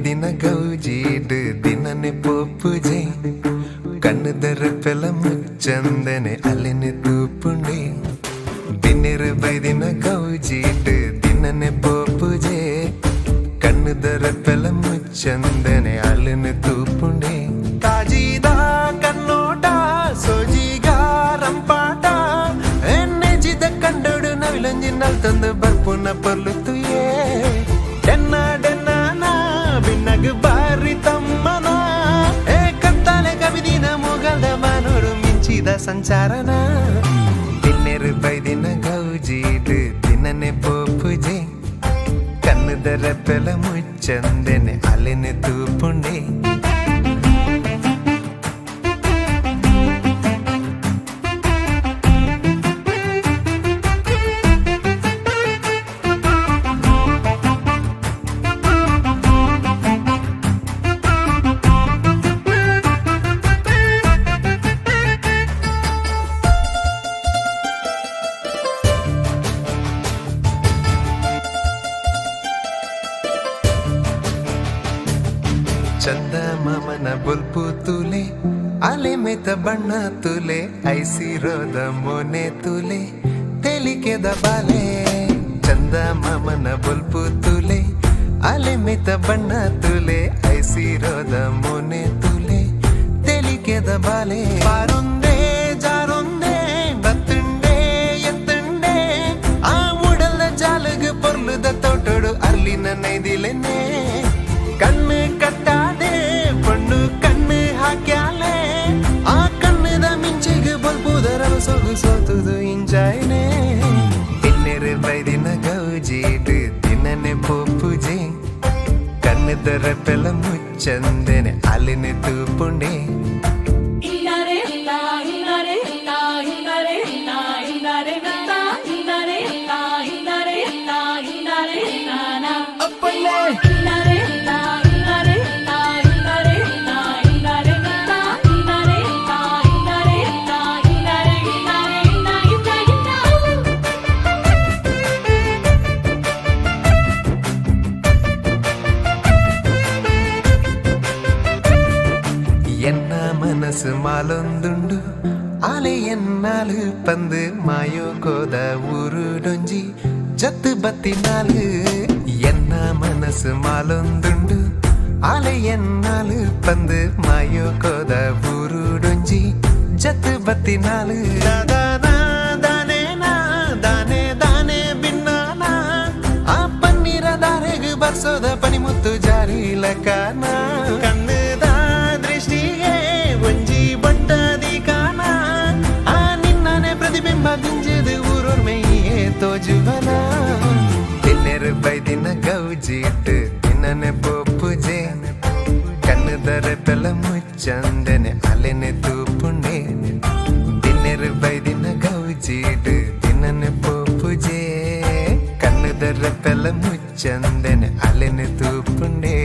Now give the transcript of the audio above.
ದಿನ ಗೌಜೀಡು ದಿನನೆ ಪೋಪುಜೆ ಕಣ್ಣುದರ ಪೆಲ ಮುಚ್ಚಂದನೆ ಅಲ್ಲಿನೆ ತೂಪುಂಡೆ ಬಿನ್ನೆರು ಬೈದಿನ ಗೌಜೀಡು ದಿನನೆ ಪೋಪುಜೆ ಕಣ್ಣುದರ ಪೆಲ ಮುಚ್ಚಂದನೆ ಅಲ್ಲಿನೆ ತೂಪುಂಡೆ ಕಾಜಿದ ಕನ್ನೋಟ ಸೋಜಿಗ ರಂಪಾಟ ಎನ್ನೆಜಿದ ಕಂಡೋಡು ನವಿಲಂಜಿನಲ್ ತಂದು ಬರ್ಪುನ ಪರ್ಲುತ್ತುಯೇ ಬಾರಿ ತಮ್ಮನ ಏ ಕತ್ತಲೆ ಕವಿದಿನ ಮುಗಲ್ದ ಮಾನೋಡು ಮಿಂಚಿದ ಸಂಚಾರನ ದಿನ್ನೆರು ಬೈದಿನ ಗೌಜೀಡು ದಿನನೆ ಪೋಪುಜೆ ಕಣ್ಣುದರ ಪೆಲ ಮುಚ್ಚಂದೆನೆ ಅಲೆನೆ ತೂಪುಂಡೆ ಚಂದ ಮಾಮನ ಬೊಲ್ಪು ತುಲೆ ಅಲೆ ಮೆತ ಬಣ್ಣ ತುಲೆ ಐಸಿರೋದ ಮೊನೆ ತುಲೆ ತೆಲಿಕೆದ ಬಾಲೆ ಚಂದ ಮಾಮನ ಬೊಲ್ಪು ತುಲೆ ಅಲೆ ಮೆತ ಬಣ್ಣ ತುಲೆ ಐಸಿರೋದ ಮೊನೆ ತುಲೆ ತೆಲಿಕೆದ ಬಾಲೆ ಪಾರೊಂದೆ ಜಾರೊಂದೆ ಬತ್ತುಂಡೆ ಎತ್ತುಂಡೆ ಆ ಮೂಡಲ್ದ ಜಾಲಗ ಪೊರ್ಲುದ ತೋಟೋಡು ಅರ್ಲಿನ ನೈದಿಲೆನೆ ಕಣ್ಣು ಕಟ್ಟಾದೆ ಪಣ್ಣು ಕಣ್ಣು ಹಾಕ್ಯಾಲೆ ಆ ಕಣ್ಣದ ಮಿಂಚಿಗೆ ಬಲ್ಬುದರ ಸೊಗು ಸೋತುದು ಇಂಜಾಯ್ನೆ ದಿನ್ನೆರು ಬೈದಿನ ಗೌಜೀಡು ದಿನನೆ ಪೋಪುಜೆ ಕಣ್ಣುದರ ಪೆಲ ಮುಚ್ಚಂದೆನೆ ಅಲ್ಲಿನೆ ತೂಪುಂಡೆ ಎನ್ನ ಮನಸ್ಸು ಮಾಲೊಂದುಂಡು ಆಲೆ ಎನ್ನಾಲು ಪಂದು ಮಾಯೋಕೋದ ಊರುಡೊಂಜಿ ಜತ್ತು ಬತ್ತಿನಾಲು ಎನ್ನ ಮನಸ್ಸು ಮಾಲೊಂದುಂಡು ಆಲೆ ಎನ್ನಾಲು ಪಂದು ಮಾಯೋಕೋದ ಊರುಡೊಂಜಿ ಜತ್ತು ಬತ್ತಿನಾಲು ದಾದಾನ ದಾನೇನಾ ದಾನೆ ದಾನೆ ಬಿನ್ನಾನ ಆ ಪನ್ನೀರ ದಾರೆಗು ಬರ್ಸೋದ ಪನಿಮುತ್ತು ಜಾರಿ ಲಕಾನ ಕಣ್ಣುದ ದೃಷ್ಟಿಗೆ ಒಂಜಿ ಬಟ್ಟದಿ ಕಾನ ಆ ನಿನ್ನನೆ ಪ್ರತಿಬಿಂಬ ದಿಂಜದು ಊರೊರ್ಮೆಯೇ ತೋಜುವನ ದಿನ್ನೆರು ಬೈದಿನ ಗೌಜೀಡು ದಿನನೆ ಪೋಪುಜೆ ಕಣ್ಣುದರ ಪೆಲ ಮುಚ್ಚಂದೆನೆ ಅಲೆನೆ ತೂಪುಂಡೆ ದಿನ್ನೆರು ಬೈದಿನ ಗೌಜೀಡು ದಿನನೆ ಪೋಪುಜೆ ಕಣ್ಣುದರ ಪೆಲ ಮುಚ್ಚಂದೆನೆ ಅಲೆನೆ ತೂಪುಂಡೆ